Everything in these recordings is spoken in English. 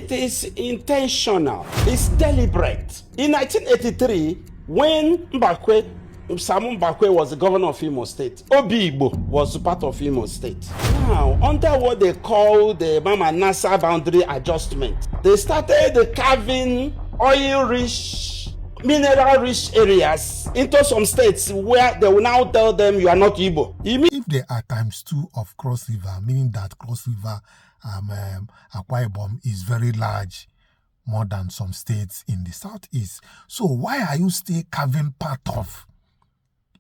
It is intentional. It's deliberate. In 1983, when Samu Mbakwe was the governor of Imo State, Obi Igbo was part of Imo State. Now, under what they call the Mama Nasa boundary adjustment, they started carving oil-rich, mineral-rich areas into some states where they will now tell them you are not Igbo. If there are ×2 of Cross River, meaning that Cross River Akwa Ibom is very large, more than some states in the southeast. So why are you still carving part of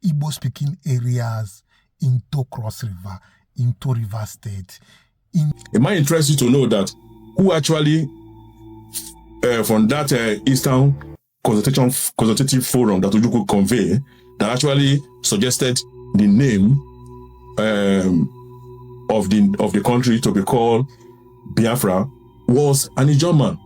Igbo-speaking areas into Cross River, into River State? It might interest you to know that who actually, from that Eastern Consultative Forum that Ojukwu convey, that actually suggested the name of the country to be called Biafra was an German.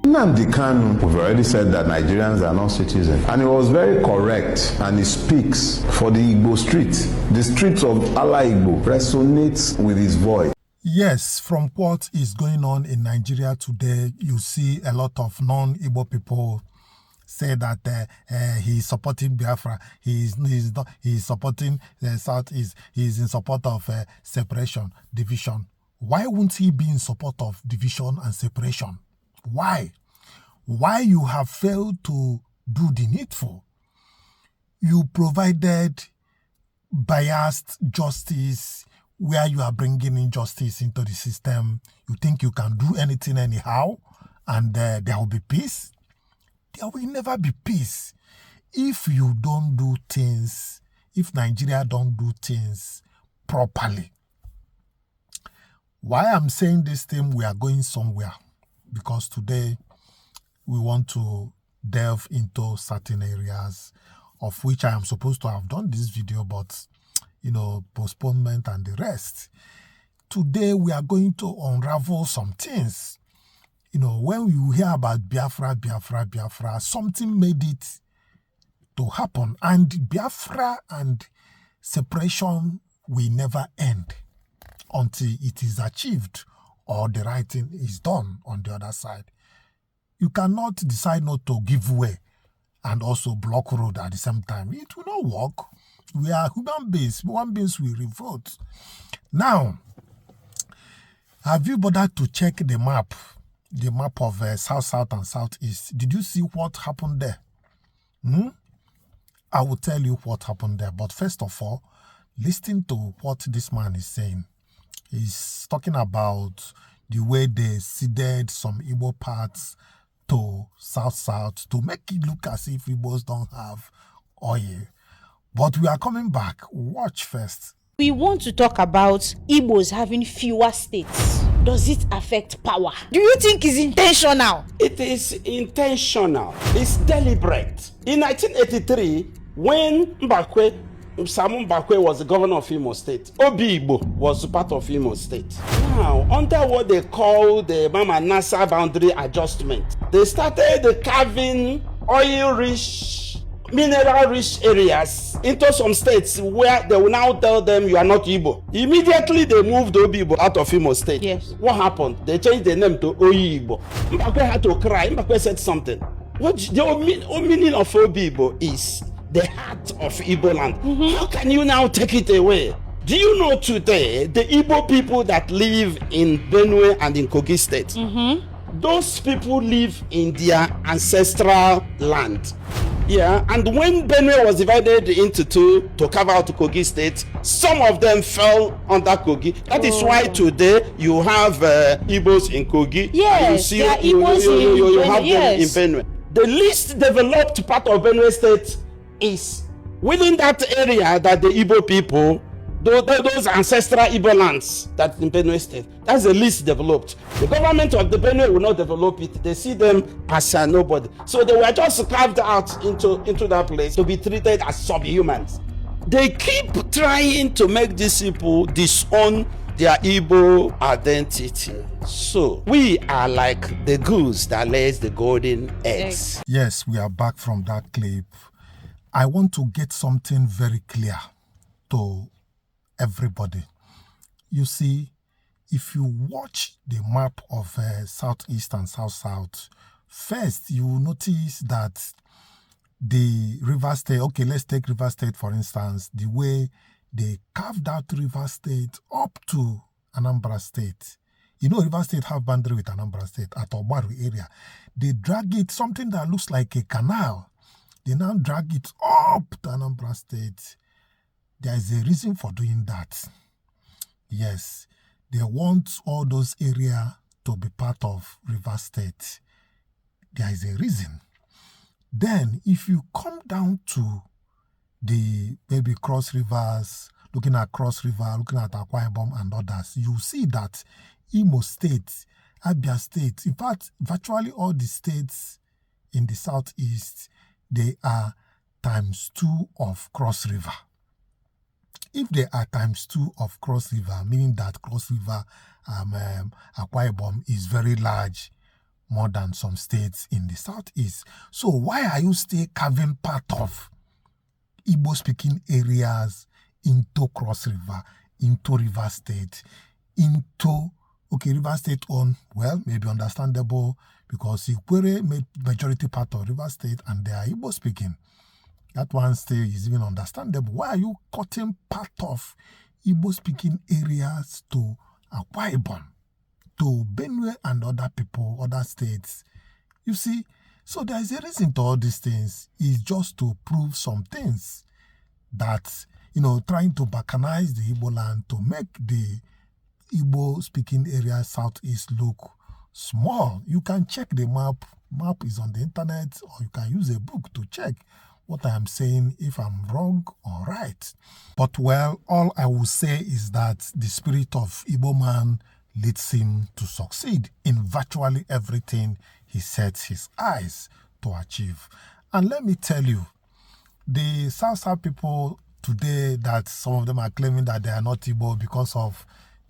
Nnamdi Kanu, we've already said that Nigerians are not citizens, and he was very correct, and he speaks for the Igbo street. The streets of Ala Igbo resonates with his voice. Yes, from what is going on in Nigeria today, you see a lot of non-Igbo people say that he is supporting Biafra. He is supporting the Southeast. He is in support of separation, division. Why won't he be in support of division and separation? Why? Why you have failed to do the needful? You provided biased justice where you are bringing injustice into the system. You think you can do anything anyhow and there will be peace? There will never be peace if you don't do things, if Nigeria don't do things properly. Why I'm saying this thing, we are going somewhere, because today we want to delve into certain areas of which I am supposed to have done this video, but postponement and the rest. Today we are going to unravel some things. When you hear about Biafra, something made it to happen, and Biafra and separation will never end until it is achieved or the right thing is done on the other side. You cannot decide not to give way and also block road at the same time. It will not work. We are human beings. Human beings will revolt. Now, have you bothered to check the map of South and Southeast? Did you see what happened there? I will tell you what happened there. But first of all, listen to what this man is saying. He's talking about the way they ceded some Igbo parts to South to make it look as if Igbos don't have oil. But we are coming back. Watch first. We want to talk about Igbos having fewer states. Does it affect power? Do you think it's intentional? It is intentional. It's deliberate. In 1983, when Samu Mbakwe was the governor of Imo State, Obi Igbo was part of Imo State. Now, under what they call the Mama Nasa boundary adjustment, they started carving oil-rich, mineral-rich areas into some states where they will now tell them you are not Igbo. Immediately they moved Obi Igbo out of Imo State. Yes. What happened? They changed the name to Oyi Igbo. Mbakwe had to cry. Mbakwe said something. What the meaning of Obi Igbo is the heart of Igbo land. How can you now take it away? Do you know today the Igbo people that live in Benue and in Kogi State? Those people live in their ancestral land. Yeah, and when Benue was divided into two to carve out Kogi State, some of them fell under Kogi. That is why today you have Igbos in Kogi. Yes, you see, you have them in Benue. The least developed part of Benue State is within that area that the Igbo people, those ancestral Igbo lands that in Benue State, that's the least developed. The government of the Benue will not develop it. They see them as nobody. So they were just carved out into that place to be treated as subhumans. They keep trying to make these people disown their Igbo identity. So we are like the goose that lays the golden eggs. Yes, we are back from that clip. I want to get something very clear to everybody. You see, if you watch the map of Southeast and South-South, first you will notice that the River State, okay, let's take River State for instance, the way they carved out River State up to Anambra State. You know, River State have boundary with Anambra State at Obaru area. They drag it, something that looks like a canal. They now drag it up to Anambra State. There is a reason for doing that. Yes, they want all those areas to be part of River State. There is a reason. Then, if you come down to the maybe Cross Rivers, looking at Cross River, looking at Akwa Ibom and others, you see that Imo State, Abia State, in fact, virtually all the states in the southeast, they are ×2 of Cross River. If they are ×2 of Cross River, meaning that Cross River, Akwa Ibom is very large, more than some states in the southeast. So why are you still carving part of Igbo-speaking areas into Cross River, into River State, into, okay, River State on, well, maybe understandable because Ikwere made majority part of River State and they are Igbo-speaking. That one still is even understandable. Why are you cutting part of Igbo-speaking areas to Akwa Ibom, to Benue and other people, other states? You see, so there is a reason to all these things. It's just to prove some things that, you know, trying to balkanize the Igbo land to make the Igbo-speaking area southeast look small. You can check the map. Map is on the internet, or you can use a book to check what I am saying, if I'm wrong or right. But well, all I will say is that the spirit of Igbo man leads him to succeed in virtually everything he sets his eyes to achieve. And let me tell you, the South people today, that some of them are claiming that they are not Igbo because of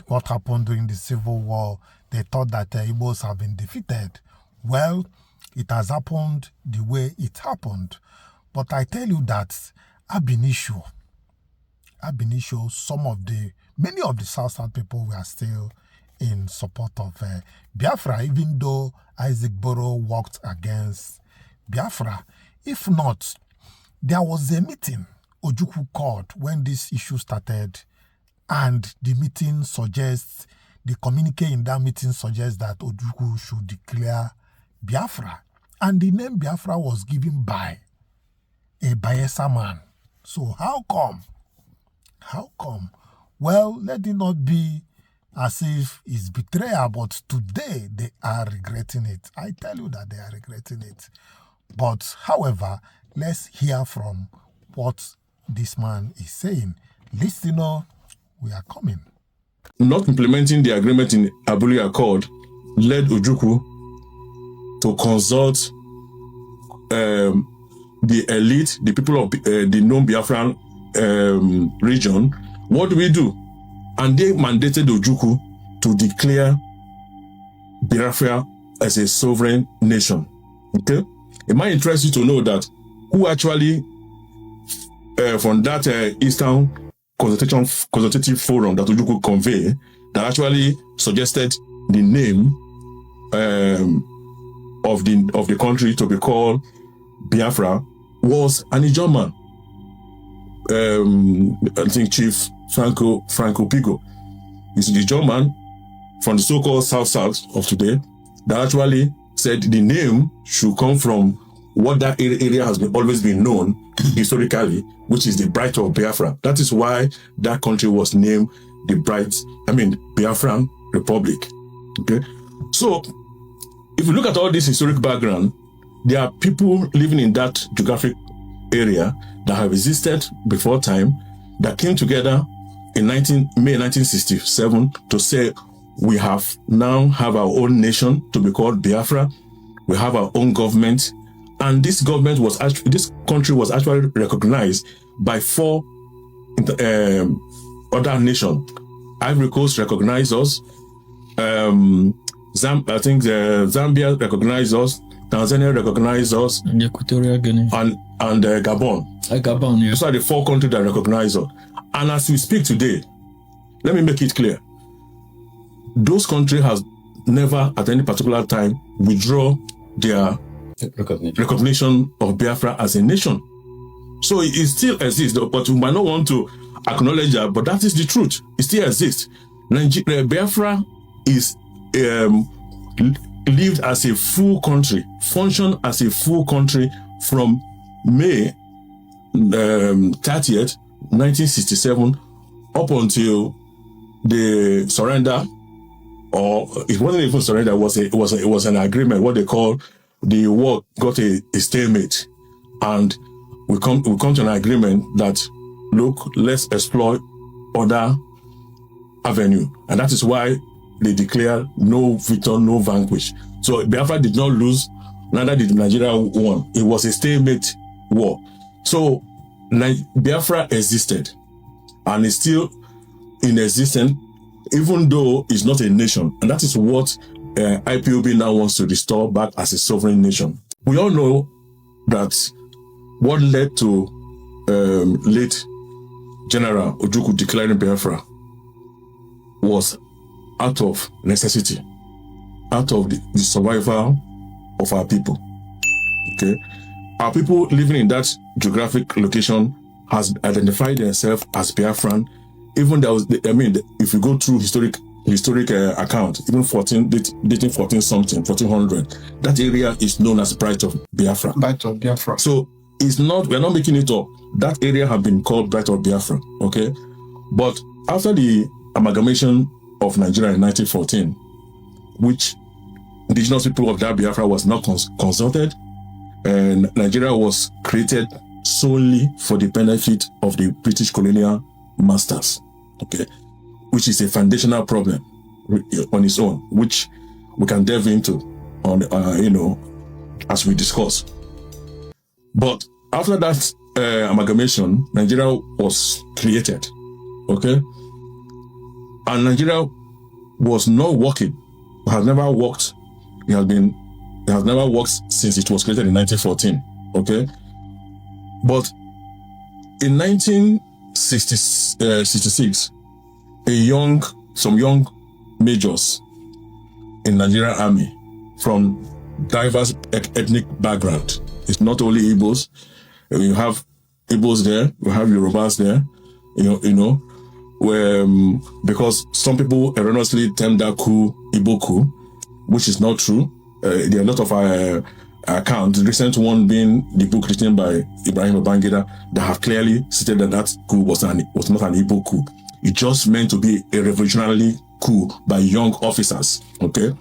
what happened during the Civil War, they thought that the Igbos have been defeated. Well, it has happened the way it happened. But I tell you that ab initio, many of the South people were still in support of Biafra, even though Isaac Boro worked against Biafra. If not, there was a meeting Ojukwu called when this issue started, and the meeting suggests, the communique in that meeting suggests that Ojukwu should declare Biafra. And the name Biafra was given by a Bayelsa man. So how come? How come? Well, let it not be as if it's betrayal, but today they are regretting it. I tell you that they are regretting it. But however, let's hear from what this man is saying. Listener, we are coming. Not implementing the agreement in Abuli Accord led Ojukwu to consult the elite, the people of the known Biafran region. What do we do? And they mandated Ojukwu to declare Biafra as a sovereign nation. Okay? It might interest you to know that who actually, from that Eastern Consultative Forum that Ojukwu convey, that actually suggested the name of the country to be called Biafra was an Ijaw man. I think Chief Franco Pigo. He's the Ijaw man from the so-called South of today that actually said the name should come from what that area has always been known historically, which is the Bright of Biafra. That is why that country was named the Biafran Republic. Okay, so if you look at all this historic background, there are people living in that geographic area that have existed before time, that came together in May 1967 to say we now have our own nation to be called Biafra. We have our own government, and this country was actually recognized by 4 other nations. Ivory Coast recognized us. Zambia recognized us. Tanzania recognized us. And Equatorial Guinea. And Gabon. Gabon, yeah. Those are the 4 countries that recognize us. And as we speak today, let me make it clear. those countries has never at any particular time withdraw their recognition of Biafra as a nation. So it still exists, but we might not want to acknowledge that, but that is the truth. It still exists. Biafra is lived as a full country, functioned as a full country from May 30th, 1967 up until the surrender, or it wasn't even surrender, it was an agreement, what they call the war got a stalemate, and we come to an agreement that, look, let's explore other avenue, and that is why they declare no victor, no vanquish. So Biafra did not lose, neither did Nigeria won. It was a stalemate war. So Biafra existed and is still in existence, even though it's not a nation. And that is what IPOB now wants to restore back as a sovereign nation. We all know that what led to late General Ojukwu declaring Biafra was out of necessity, out of the survival of our people. Okay, our people living in that geographic location has identified themselves as Biafran. Even there was, if you go through historic account, even dating 1400, that area is known as Bright of Biafra. Bright of Biafra. So we're not making it up. That area have been called Bright of Biafra. Okay, but after the amalgamation of Nigeria in 1914, which indigenous people of that Biafra was not consulted, and Nigeria was created solely for the benefit of the British colonial masters, okay, which is a foundational problem on its own, which we can delve into on, as we discuss. But after that amalgamation, Nigeria was created, okay, and Nigeria was not working. It has never worked. It has never worked since it was created in 1914, okay. But in 1966, some young majors in Nigerian army from diverse ethnic background. It's not only Igbos. You have Igbos there, you have Yorubas there, where because some people erroneously term that coup Igbo coup, which is not true. There are a lot of accounts, the recent one being the book written by Ibrahim Babangida, that have clearly stated that coup was not an Igbo coup. It just meant to be a revolutionary coup by young officers. Okay,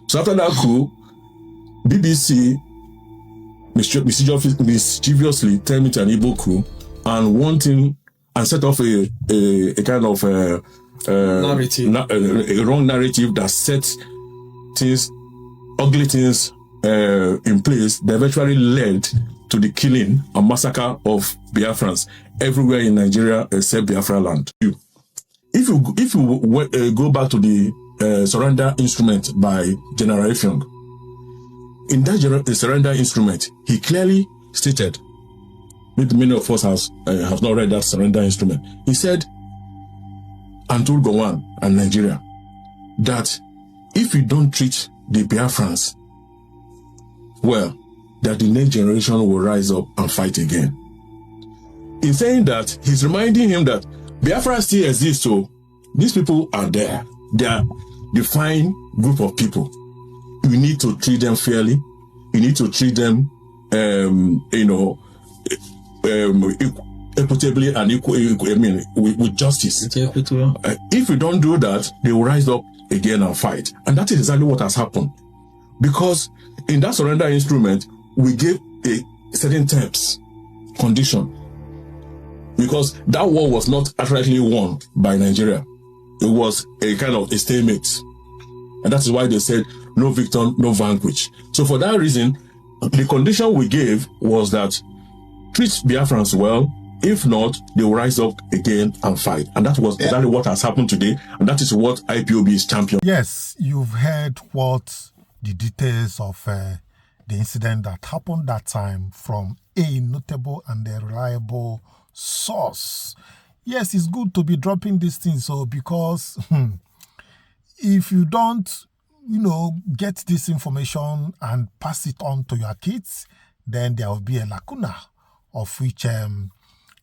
so after that coup, BBC mischievously turned it an Igbo coup and set off a kind of narrative, a wrong narrative that set ugly things in place that eventually led to the killing and massacre of Biafrans everywhere in Nigeria except Biafra land. If you go back to the surrender instrument by General Effiong, in that surrender instrument, he clearly stated, many of us have not read that surrender instrument. He said, and told Gowon and Nigeria, that if you don't treat the Biafrans well, that the next generation will rise up and fight again. In saying that, he's reminding him that Biafra still exists, so these people are there. They are the defined group of people. You need to treat them fairly. You need to treat them, equitably and with justice. If you don't do that, they will rise up again and fight. And that is exactly what has happened. Because in that surrender instrument, we gave a certain terms, condition. Because that war was not accurately won by Nigeria. It was a kind of a stalemate. And that is why they said, no victor, no vanquish. So for that reason, the condition we gave was that treat Biafrans well. If not, they will rise up again and fight. And that was exactly what has happened today. And that is what IPOB is championing. Yes, you've heard what the details of the incident that happened that time from a notable and a reliable source. Yes, it's good to be dropping these things, so because if you don't, get this information and pass it on to your kids, then there will be a lacuna of which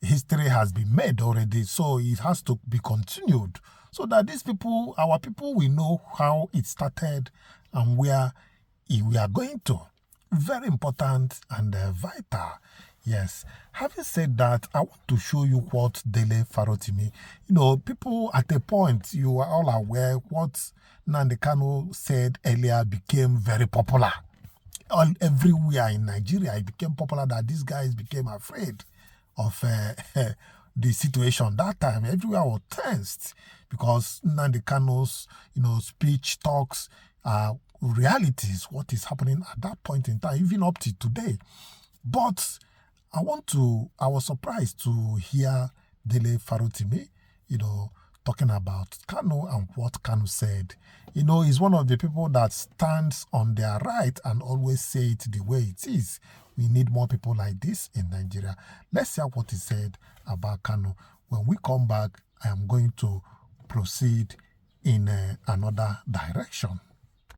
history has been made already. So it has to be continued so that these people, our people, will know how it started and where we are going to. Very important and vital. Yes. Having said that, I want to show you what Dele Farotimi, people at a point, you are all aware what Nnamdi Kanu said earlier became very popular. Everywhere in Nigeria, it became popular that these guys became afraid of the situation. That time, everywhere was tensed because Nnamdi Kanu's, speech, talks, realities, what is happening at that point in time, even up to today. But I was surprised to hear Dele Farotimi, talking about Kanu and what Kanu said. He's one of the people that stands on their right and always say it the way it is. We need more people like this in Nigeria. Let's hear what he said about Kanu. When we come back, I am going to proceed in another direction.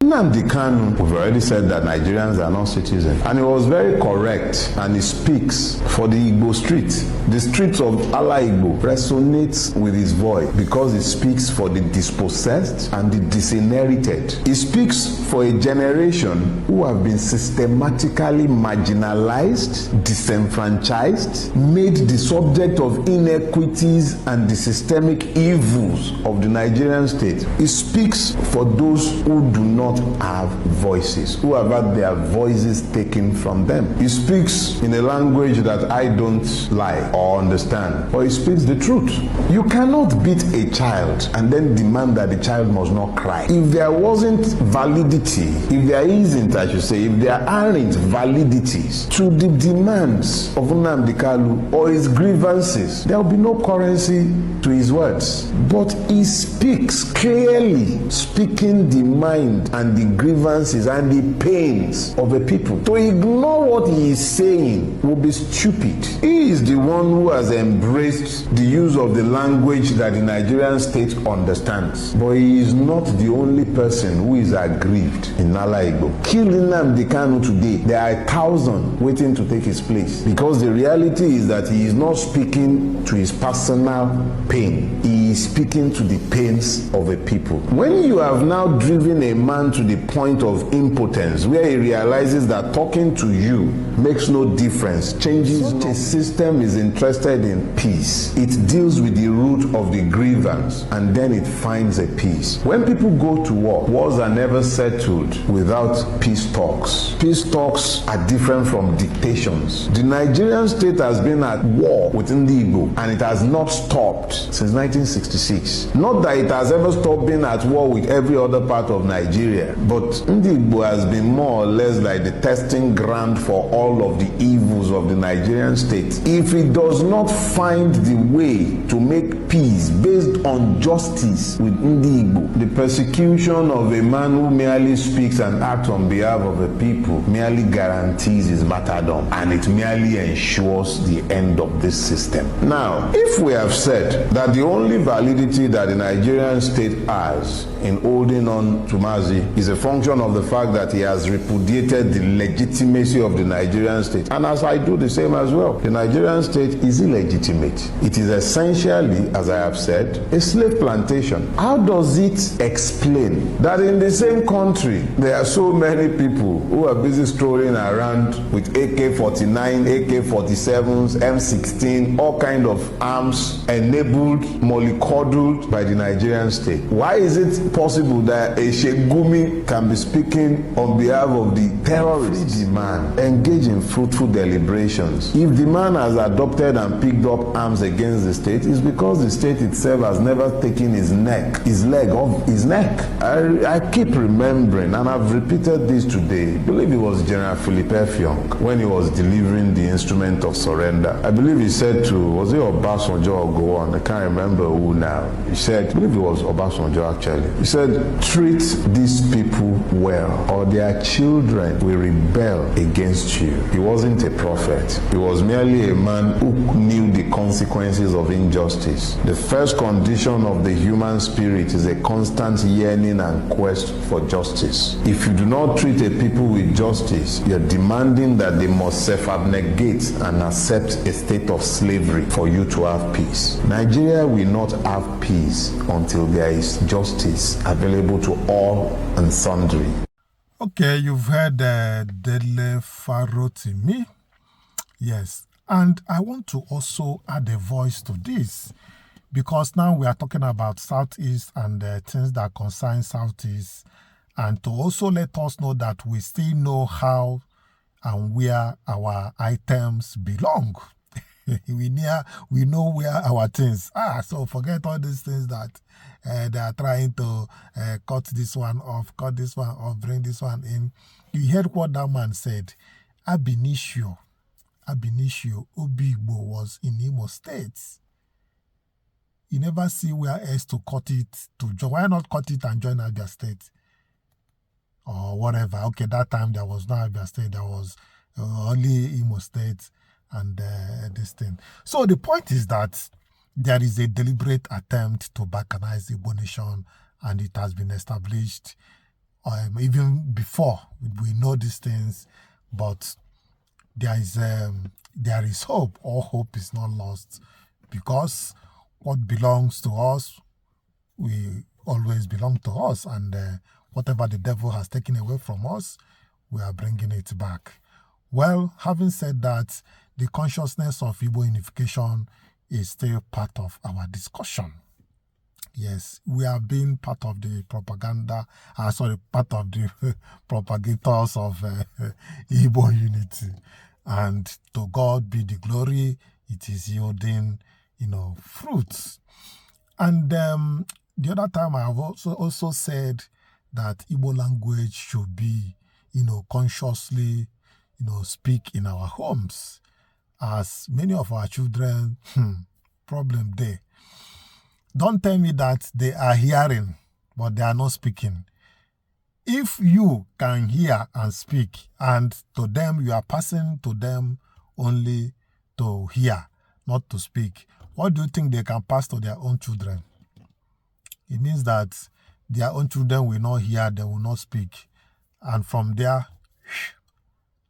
Nnamdi Kanu, we've already said that Nigerians are not citizens, and he was very correct, and he speaks for the Igbo streets. The streets of Ala Igbo resonates with his voice because he speaks for the dispossessed and the disinherited. He speaks for a generation who have been systematically marginalized, disenfranchised, made the subject of inequities and the systemic evils of the Nigerian state. He speaks for those who do not have voices, who have had their voices taken from them. He speaks in a language that I don't like or understand, but he speaks the truth. You cannot beat a child and then demand that the child must not cry. If there wasn't validity, if there isn't, I should say, if there aren't validities to the demands of Nnamdi Kanu or his grievances, there will be no currency to his words. But he speaks clearly, speaking the mind and the grievances and the pains of the people. To ignore what he is saying will be stupid. He is the one who has embraced the use of the language that the Nigerian state understands. But he is not the only person who is aggrieved in Ala Igbo. Kill Nnamdi Kanu today, there are 1,000 waiting to take his place, because the reality is that he is not speaking to his personal pain. He is speaking to the pains of a people. When you have now driven a man to the point of impotence where he realizes that talking to you makes no difference, changes, such a system is interested in peace. It deals with the root of the grievance and then it finds a peace. When people go to war, wars are never settled without peace talks. Peace talks are different from dictations. The Nigerian state has been at war with Ndi Igbo and it has not stopped since 1966. Not that it has ever stopped being at war with every other part of Nigeria, but Ndi Igbo has been more or less like the testing ground for all of the evils of the Nigerian state. If it does not find the way to make peace based on justice with Ndi Igbo, the persecution of a man who merely speaks and acts on behalf of the people merely guarantees his martyrdom, and it merely ensures the end of this system. Now, if we have said that the only validity that the Nigerian state has in holding on to Mazi is a function of the fact that he has repudiated the legitimacy of the Nigerian state, and as I do the same as well, the Nigerian state is illegitimate. It is essentially, as I have said, a slave plantation. How does it explain that in the same country there are so many people who are busy strolling around with AK-49, AK-47s, M16, all kind of arms enabled, mollycoddled by the Nigerian state? Why is it possible that a Shegumi can be speaking on behalf of the terrorists? The man engage in fruitful deliberations. If the man has adopted and picked up arms against the state, it's because the state itself has never taken his leg off his neck. I keep remembering, and I've repeated this today, I believe it was General Philip Effiong when he was delivering the instrument of surrender. I believe he said to, was it Obasanjo or Gowon? I can't remember who now. He said, I believe it was Obasanjo actually. He said, treat these people well, or their children will rebel against you. He wasn't a prophet. He was merely a man who knew the consequences of injustice. The first condition of the human spirit is a constant yearning and quest for justice. If you do not treat a people with justice, you're demanding that they must self-abnegate and accept a state of slavery for you to have peace. Nigeria will not have peace until there is justice available to all and sundry. Okay, you've heard Dele Farotimi. Yes, and I want to also add a voice to this, because now we are talking about Southeast and things that concern Southeast, and to also let us know that we still know how and where our items belong. we know where our things are. So forget all these things that they are trying to cut this one off, bring this one in. You heard what that man said. Ab initio Igbo was in Imo State. You never see where else to cut it to join. Why not cut it and join Abia State? Or whatever. Okay, that time there was no Abia State, there was only Imo State and this thing. So the point is that there is a deliberate attempt to balkanize the Igbo nation, and it has been established even before. We know these things, but there is hope. All hope is not lost, because what belongs to us will always belong to us, and whatever the devil has taken away from us, we are bringing it back. Well, having said that, the consciousness of Igbo unification is still part of our discussion. Yes, we have been part of the part of the propagators of Igbo unity. And to God be the glory, it is yielding, fruits. And the other time I have also said that Igbo language should be, consciously, speak in our homes. As many of our children, problem there. Don't tell me that they are hearing, but they are not speaking. If you can hear and speak, and to them you are passing to them only to hear, not to speak, what do you think they can pass to their own children? It means that their own children will not hear, they will not speak. And from there,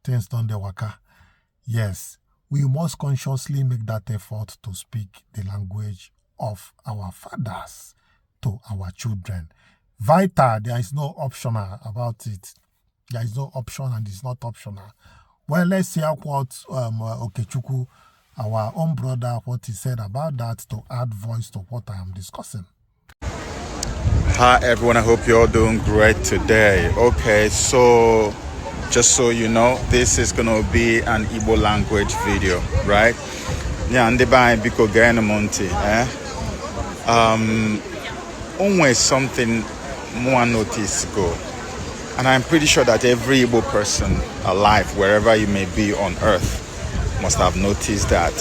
things don't dey waka. Yes, we must consciously make that effort to speak the language of our fathers to our children. Vital, there is no optional about it. There is no option, and it's not optional. Well, let's hear what Okechukwu, our own brother, what he said about that, to add voice to what I am discussing. Hi everyone, I hope you're all doing great today. Okay, so just so you know, this is gonna be an Igbo language video, right? Yeah, and biko gain monte. Always something more notice go, and I'm pretty sure that every Igbo person alive, wherever you may be on earth, must have noticed that.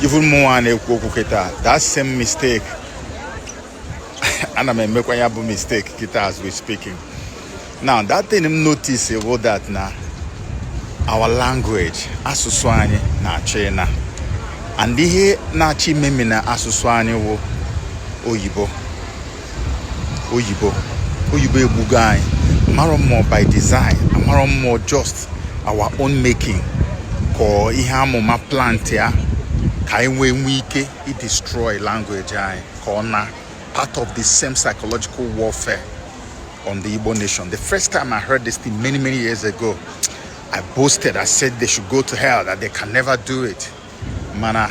Even more that same mistake, and I may make one mistake as we're speaking. Now that thing I'm notice about that now, our language, asuswani na chena, and the na chi memi na asuswani wo oyibo ebugai, maro more by design, maro more just our own making. Ko ihamo ma plant ya, kaiwe wike it destroy language ko na part of the same psychological warfare on the Igbo nation. The first time I heard this thing many years ago, I boasted, I said they should go to hell, that they can never do it. Mana,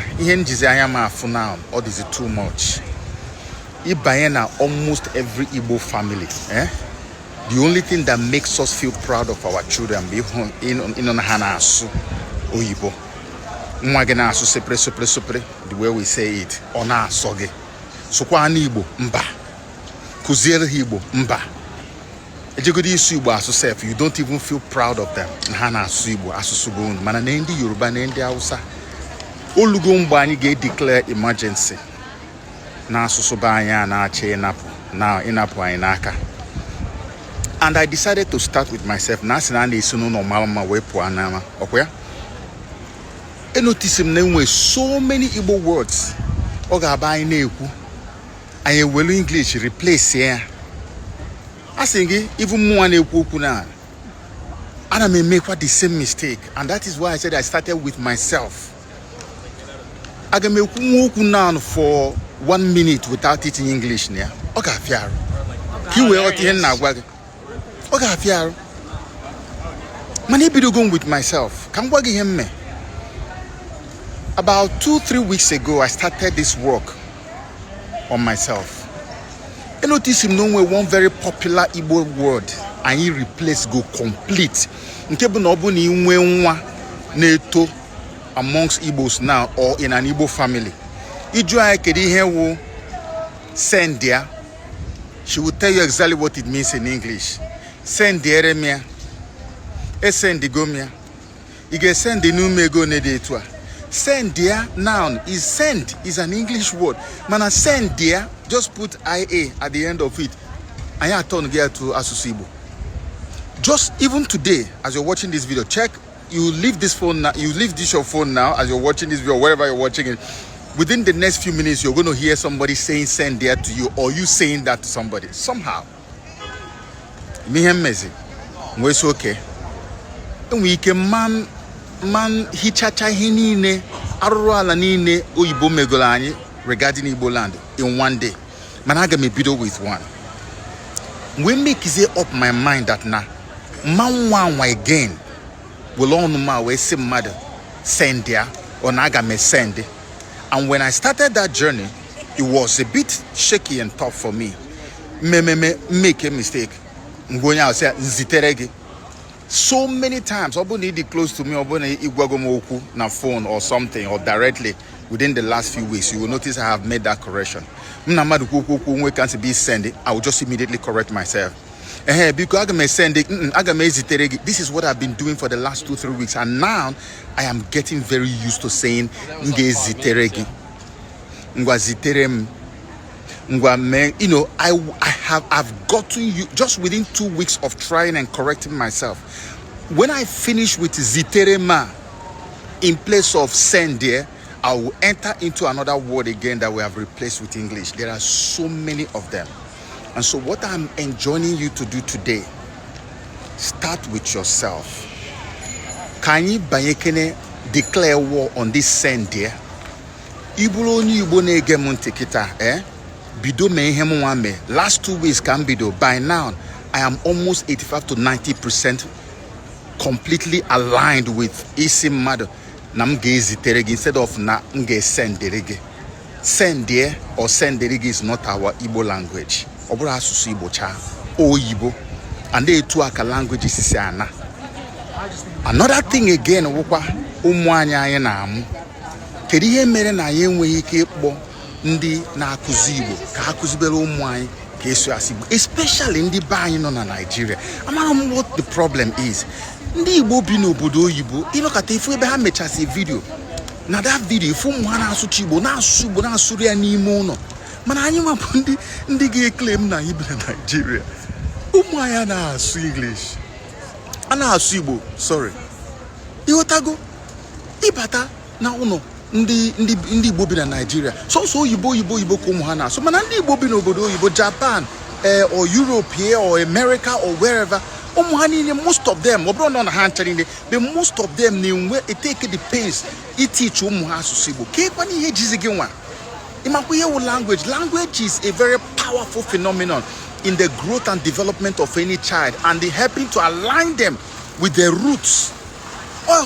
now, or is it too much? Ibayena almost every Igbo family. The only thing that makes us feel proud of our children be in Hanasu Oyibo. Mwagena asu sepre, the way we say it, ona soge. So kwa Igbo mba. Kuziere Igbo mba. You don't even feel proud of them. Mana nendi Yoruba nendi Hausa. Olugumba ni get declare emergency. na asụsụ be anyị na-achị ịnapụ anyị n'aka. And I decided to start with myself. Na asị na na-esi n'ụlọ mama wee pụọ n'ama. Ọkwa ya? I notice him na so many Igbo words. Ọ ga-aba anyị na-ekwu. Anyị ewelu English replace ya. Asị gị, even mụ na-ekwu okwu na and I may make the same mistake. And that is why I said I started with myself. I can make now for 1 minute without teaching English. Okay, fiar. You will now. Okay, fiar. Many people going with myself. Come work him me. About 2-3 weeks ago, I started this work on myself. I noticed him knowing one very popular Igbo word, and he replaced go complete. Nkebe no bu ni nwe nwa na-eto amongst Igbos now or in an Igbo family. Iju ay kedi ihe wo send there. She will tell you exactly what it means in English. Send there mia. E send go mia. You get send the nume go ne de to. Send there noun is send is an English word. Mana send there just put IA at the end of it. And you turn get to Asusibo. Just even today, as you're watching this video, check, you leave this phone now, you leave this your phone now as you're watching this video, wherever you're watching it. Within the next few minutes, you're going to hear somebody saying send there to you, or you saying that to somebody. Somehow. Me and Mazi. It's okay. And we can man hichacha hinine arwala nine oyibo megolani regarding Igbo land in one day. Man, I got me video with one. We make it up my mind that now man again will on my way same mother send there or naga me send it. And when I started that journey, it was a bit shaky and tough for me. Make a mistake. I'm going out say ziteregi. So many times, I need it close to me, I igwagomoku na phone or something, or directly within the last few weeks. You will notice I have made that correction. Can't be sending. I will just immediately correct myself. Because I may send it. This is what I've been doing for the last 2-3 weeks, and now I am getting very used to saying ngeziteregi, ngwaziterem, ngwame. You know, I've gotten you just within 2 weeks of trying and correcting myself. When I finish with ziterema in place of send there, I will enter into another word again that we have replaced with English. There are so many of them. And so what I'm enjoining you to do today, start with yourself. Can you declare war on this send there? Last 2 weeks can be do. By now, I am almost 85 to 90% completely aligned with Isim Mado. Instead of na nge senderege. Sendie or senderege is not our Igbo language. Obura asusu Igbo cha o Igbo, and they two aka languages is ana. Another thing again, wokwa ụmụanya anyị na-amụ. Kedu ihe mere na anyị enweghị ike ịkpọ ndị na-akụzi Igbo ka akụzibere ụmụ anyị ka eso asị Igbo, especially ndị be anyị nọ na Nigeria. Amara m what the problem is. Ndị Igbo bi n'obodo oyibo ịnọkọta ifu ebe ha mechasị video. Na that video ifu ụmụ ha na-asụcha Igbo na-asụ Igbo na-asụrụ ya n'ime ụlọ. Mana anyị nwapụ ndị ga-eklem na anyị bi na Nigeria. Ụmụ anyị na-asụ English. A na-asụ Igbo, sorry. Ịghọtago ịbata na ụlọ ndị Igbo bi na Nigeria. So oyibo ka ụmụ ha na-asụ. Mana ndị Igbo bi n'obodo oyibo, Japan, or Europe here, or America, or wherever. Most of them, but most of them they take the pains. It teach language is a very powerful phenomenon in the growth and development of any child, and they helping to align them with their roots. I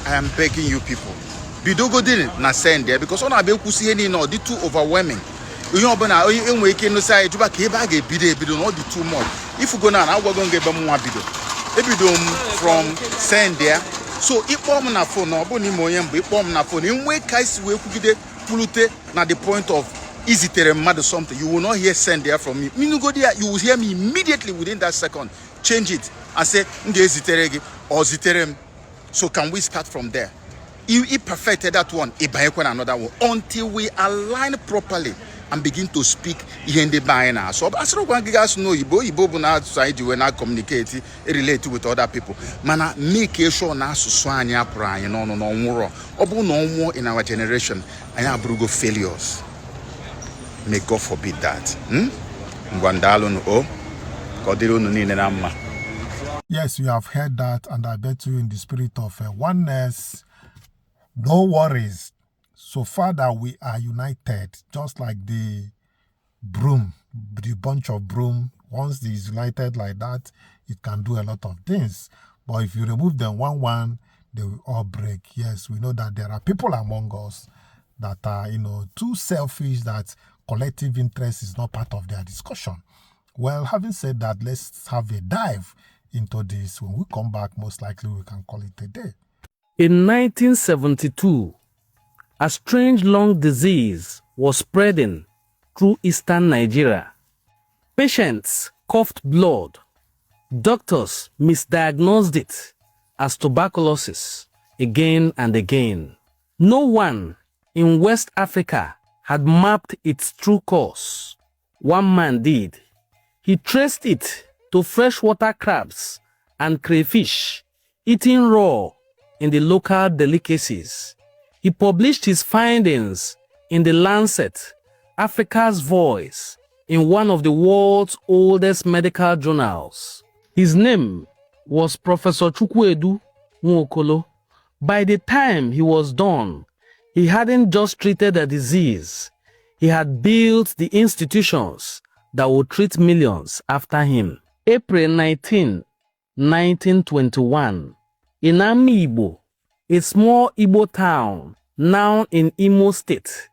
am begging you people. Bidogo didn't na send there because on a be kusi any no the too overwhelming. You know we can say to back not the too much. If you go now, we're going to get more bido. From send there. So if bomb na phone no boni moyem be bomb na phone in way case we could pulute na the point of easy terem something. You will not hear send there from me. You go there, you will hear me immediately within that second. Change it and say ngezi teregi or ziterem. So can we start from there? He perfected that one, another one, until we align properly and begin to speak in the Baina. So as long as you guys know Igbo na society when I communicate, relate with other people. Mana make sure na suswanya pranya no obu no more in our generation and abrugo failures. May God forbid that. Yes, you have heard that, and I bet you in the spirit of oneness, no worries. So far that we are united, just like the broom, the bunch of broom, once it is united like that, it can do a lot of things. But if you remove them one, they will all break. Yes, we know that there are people among us that are, too selfish, that collective interest is not part of their discussion. Well, having said that, let's have a dive into this. When we come back, most likely we can call it a day. In 1972, a strange lung disease was spreading through eastern Nigeria. Patients coughed blood. Doctors misdiagnosed it as tuberculosis again and again. No one in West Africa had mapped its true cause. One man did. He traced it to freshwater crabs and crayfish eaten raw in the local delicacies. He published his findings in the Lancet, Africa's Voice, in one of the world's oldest medical journals. His name was Professor Nwokolo. By the time he was done, he hadn't just treated a disease. He had built the institutions that would treat millions after him. April 19, 1921, in Igbo, a small Igbo town now in Imo State,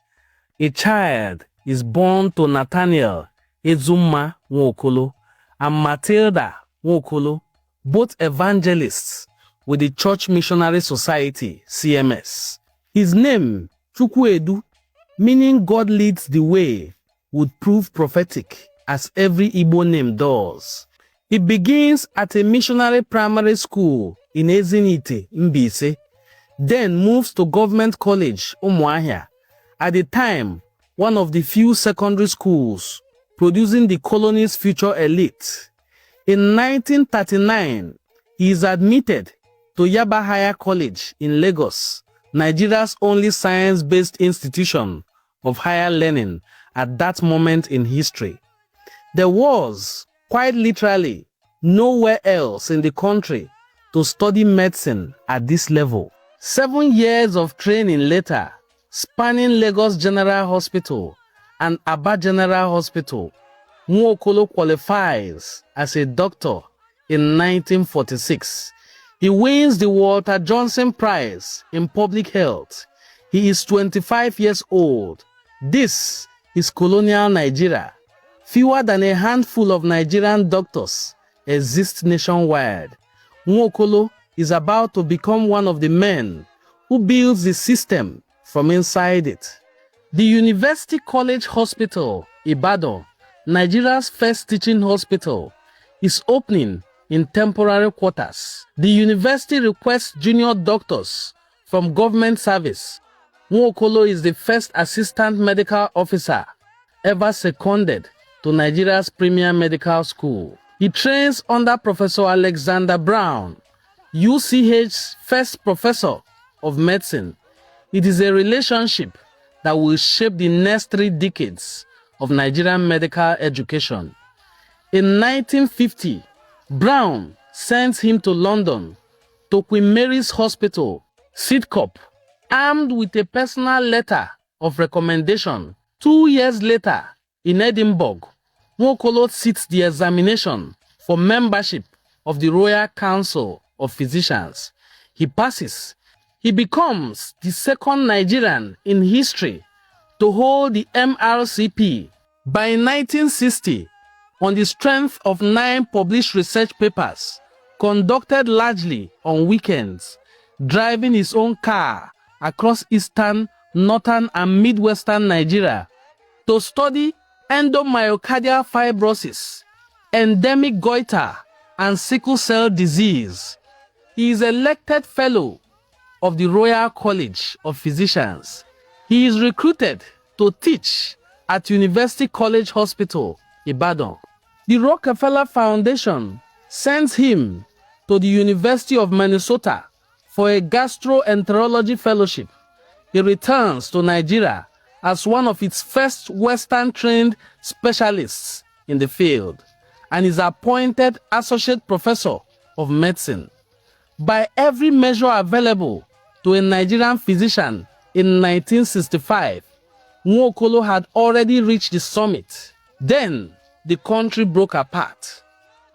a child is born to Nathaniel Ezuma Nwokolo and Matilda Nwokolo, both evangelists with the Church Missionary Society, CMS. His name, Chukwedu, meaning God leads the way, would prove prophetic, as every Igbo name does. He begins at a missionary primary school in Ezinite, Mbise, then moves to Government College, Umuahia, at the time one of the few secondary schools producing the colony's future elite. In 1939, he is admitted to Yaba Higher College in Lagos, Nigeria's only science-based institution of higher learning at that moment in history. There was, quite literally, nowhere else in the country to study medicine at this level. 7 years of training later, spanning Lagos General Hospital and Aba General Hospital, Nwokolo qualifies as a doctor in 1946. He wins the Walter Johnson Prize in Public Health. He is 25 years old. This is colonial Nigeria. Fewer than a handful of Nigerian doctors exist nationwide. Nwokolo is about to become one of the men who builds the system from inside it. The University College Hospital, Ibadan, Nigeria's first teaching hospital, is opening in temporary quarters. The university requests junior doctors from government service. Nwokolo is the first assistant medical officer ever seconded to Nigeria's premier medical school. He trains under Professor Alexander Brown, UCH's first professor of medicine. It is a relationship that will shape the next 3 decades of Nigerian medical education. In 1950, Brown sends him to London, to Queen Mary's Hospital, Sidcup, armed with a personal letter of recommendation. 2 years later, in Edinburgh, Nwokolo sits the examination for membership of the Royal Council of Physicians. He passes. He becomes the second Nigerian in history to hold the MRCP. By 1960, on the strength of 9 published research papers, conducted largely on weekends, driving his own car across eastern, northern, and midwestern Nigeria to study endomyocardial fibrosis, endemic goiter, and sickle cell disease. He is elected fellow of the Royal College of Physicians. He is recruited to teach at University College Hospital, Ibadan. The Rockefeller Foundation sends him to the University of Minnesota for a gastroenterology fellowship. He returns to Nigeria as one of its first Western-trained specialists in the field and is appointed Associate Professor of Medicine. By every measure available to a Nigerian physician in 1965, Nwokolo had already reached the summit. Then, the country broke apart.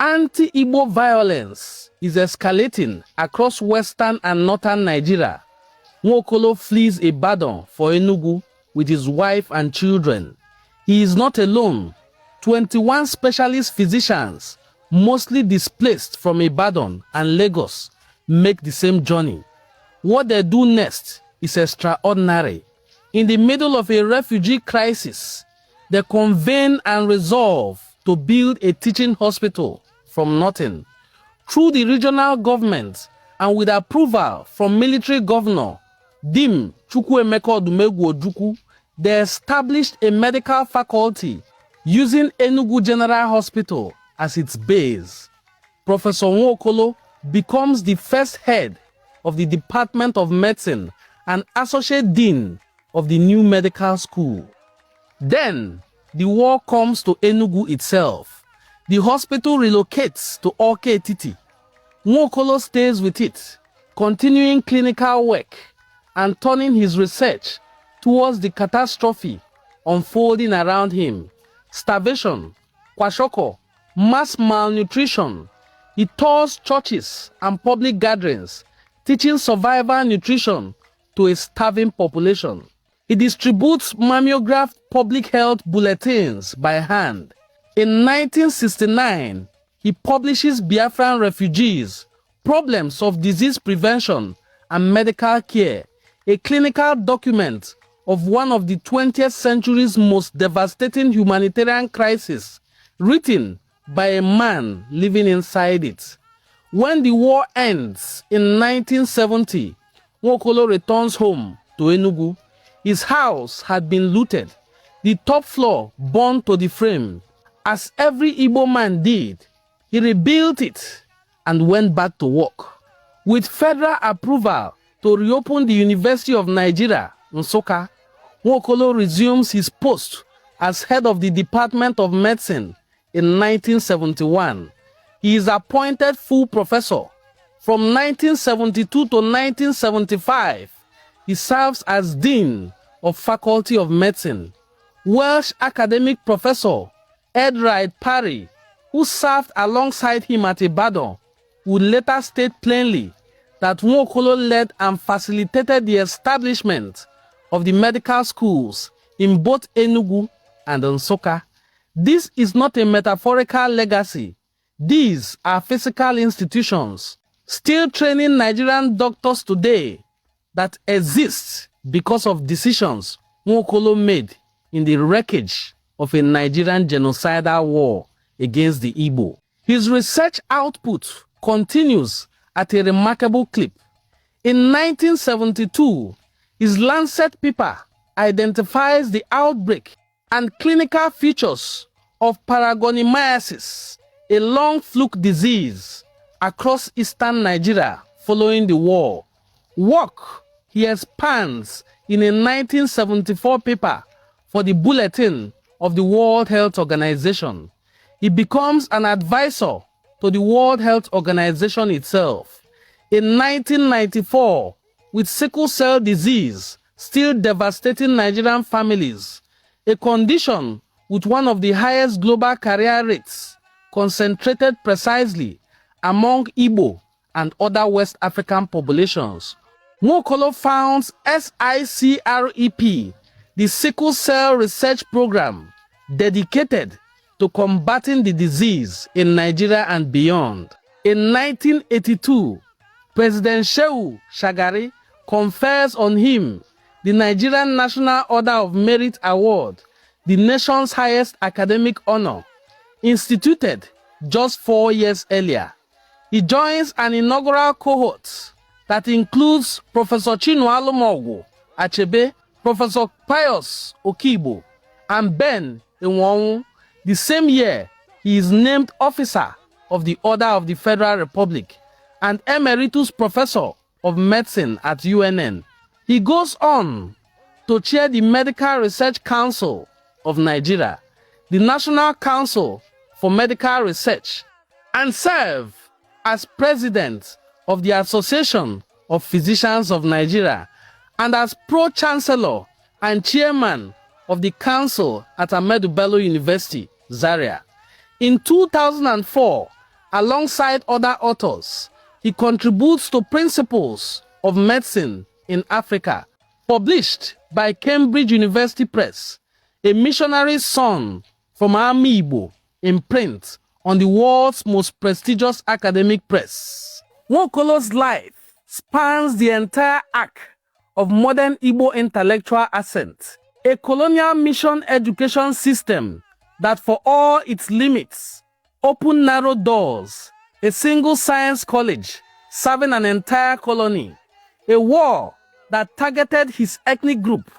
Anti-Igbo violence is escalating across western and northern Nigeria. Nwokolo flees Ibadan for Enugu with his wife and children. He is not alone. 21 specialist physicians, mostly displaced from Ibadan and Lagos, make the same journey. What they do next is extraordinary. In the middle of a refugee crisis, they convene and resolve to build a teaching hospital from nothing. Through the regional government and with approval from military governor Dim Chukwuemeka Odumegwu Ojukwu, they established a medical faculty using Enugu General Hospital as its base. Professor Nwokolo becomes the first head of the Department of Medicine and Associate Dean of the new medical school. Then, the war comes to Enugu itself. The hospital relocates to Awka Etiti. Nwokolo stays with it, continuing clinical work and turning his research towards the catastrophe unfolding around him. Starvation, kwashoko, mass malnutrition. He tours churches and public gatherings, teaching survival nutrition to a starving population. He distributes mimeographed public health bulletins by hand. In 1969, he publishes Biafran Refugees, Problems of Disease Prevention and Medical Care, a clinical document of one of the 20th century's most devastating humanitarian crises, written by a man living inside it. When the war ends in 1970, Nwokolo returns home to Enugu. His house had been looted, the top floor burned to the frame. As every Igbo man did, he rebuilt it and went back to work. With federal approval to reopen the University of Nigeria, Nsukka, Nwokolo resumes his post as head of the Department of Medicine in 1971. He is appointed full professor. From 1972 to 1975, he serves as Dean of Faculty of Medicine. Welsh academic professor Edward Parry, who served alongside him at Ibadan, would later state plainly that Nwokolo led and facilitated the establishment of the medical schools in both Enugu and Nsukka. This is not a metaphorical legacy. These are physical institutions still training Nigerian doctors today that exist because of decisions Nwokolo made in the wreckage of a Nigerian genocidal war against the Igbo. His research output continues at a remarkable clip. In 1972, his Lancet paper identifies the outbreak and clinical features of paragoniomyces, a lung fluke disease, across eastern Nigeria following the war. Work he expands in a 1974 paper for the Bulletin of the World Health Organization. He becomes an advisor to the World Health Organization itself. In 1994, with sickle cell disease still devastating Nigerian families, a condition with one of the highest global career rates, concentrated precisely among Igbo and other West African populations, Nwokolo founds SICREP, the Sickle Cell Research Program dedicated to combating the disease in Nigeria and beyond. In 1982, President Shehu Shagari confers on him the Nigerian National Order of Merit Award, the nation's highest academic honor, instituted just 4 years earlier. he joins an inaugural cohort that includes Professor Chinua Achebe, Achebe, Professor Pius Okibo, and Ben Enwonwu. The same year, he is named Officer of the Order of the Federal Republic and Emeritus Professor of Medicine at UNN. He goes on to chair the Medical Research Council of Nigeria, the National Council for Medical Research, and serve as President of the Association of Physicians of Nigeria and as Pro-Chancellor and Chairman of the Council at Ahmadu Bello University, Zaria. In 2004, alongside other authors, he contributes to Principles of Medicine in Africa, published by Cambridge University Press, a missionary's son from Ami Igbo, in print on the world's most prestigious academic press. Nwokolo's life spans the entire arc of modern Igbo intellectual ascent, a colonial mission education system that for all its limits opened narrow doors, a single science college serving an entire colony, a war that targeted his ethnic group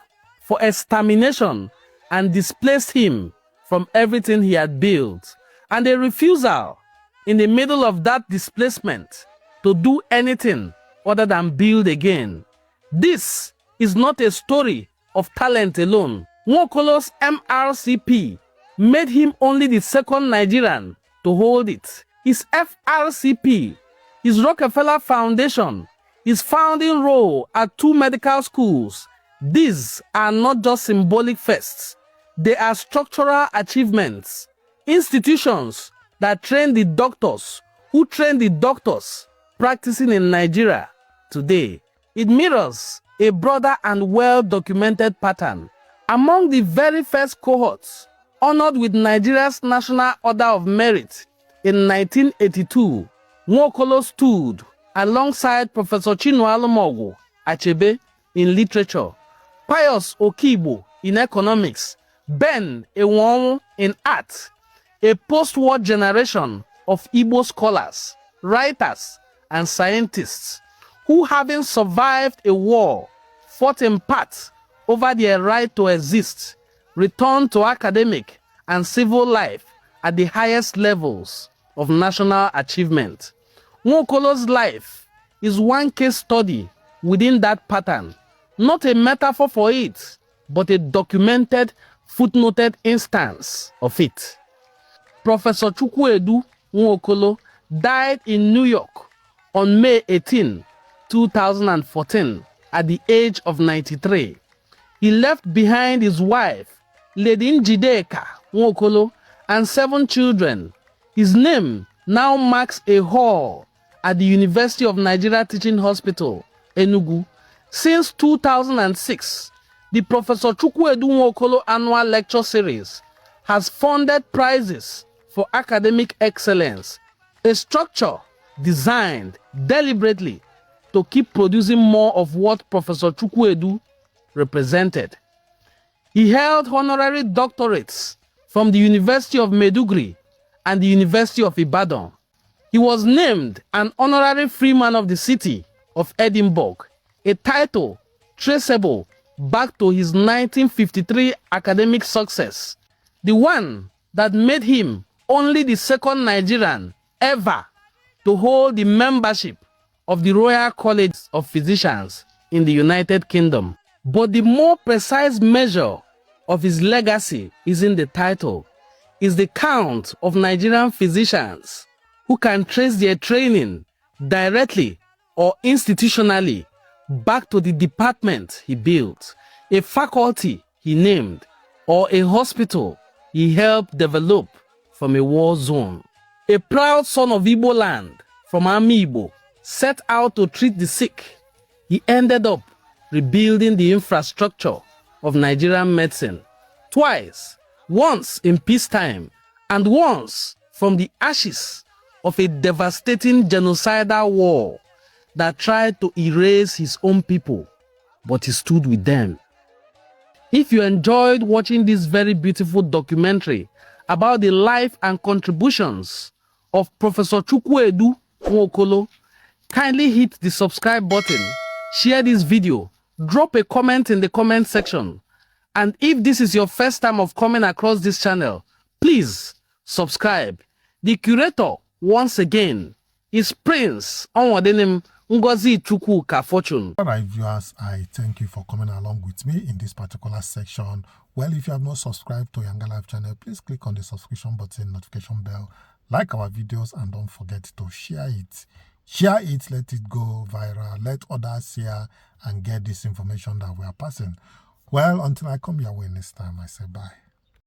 for extermination and displaced him from everything he had built, and a refusal in the middle of that displacement to do anything other than build again. This is not a story of talent alone. Nwokolo's MRCP made him only the second Nigerian to hold it. His FRCP, his Rockefeller Foundation, his founding role at 2 medical schools, these are not just symbolic fests. They are structural achievements, institutions that train the doctors who train the doctors practicing in Nigeria today. It mirrors a broader and well-documented pattern. Among the very first cohorts honored with Nigeria's National Order of Merit in 1982, Nwokolo stood alongside Professor Chinua Achebe in literature, Pius Okibo in economics, Ben Enwonwu in art, a post-war generation of Igbo scholars, writers, and scientists who, having survived a war, fought in part over their right to exist, returned to academic and civil life at the highest levels of national achievement. Nwokolo's life is one case study within that pattern, not a metaphor for it, but a documented, footnoted instance of it. Professor Chukwuedu Nwokolo died in New York on May 18, 2014, at the age of 93. He left behind his wife, Lady Njideka Nwokolo, and 7 children. His name now marks a hall at the University of Nigeria Teaching Hospital, Enugu. Since 2006, the Professor Chukwuedu Nwokolo Annual Lecture Series has funded prizes for academic excellence, a structure designed deliberately to keep producing more of what Professor Chukwuedu represented. He held honorary doctorates from the University of Maiduguri and the University of Ibadan. He was named an honorary freeman of the city of Edinburgh, a title traceable back to his 1953 academic success, the one that made him only the second Nigerian ever to hold the membership of the Royal College of Physicians in the United Kingdom. But the more precise measure of his legacy is in the title, is the count of Nigerian physicians who can trace their training directly or institutionally back to the department he built, a faculty he named, or a hospital he helped develop from a war zone. A proud son of Igbo land from Ami Igbo set out to treat the sick. He ended up rebuilding the infrastructure of Nigerian medicine twice, once in peacetime and once from the ashes of a devastating genocidal war that tried to erase his own people, but he stood with them. If you enjoyed watching this very beautiful documentary about the life and contributions of Professor Chukwuedu Nwokolo. Kindly hit the subscribe button, share this video, drop a comment in the comment section. And if this is your first time of coming across this channel, please subscribe. The curator, once again, is Prince Onwadenim Ngozi Chukwuka Fortune. All right, viewers, I thank you for coming along with me in this particular section. Well, if you have not subscribed to YangaLife channel, please click on the subscription button, notification bell, like our videos, and don't forget to share it. Share it, let it go viral, let others hear and get this information that we are passing. Well, until I come your way next time, I say bye.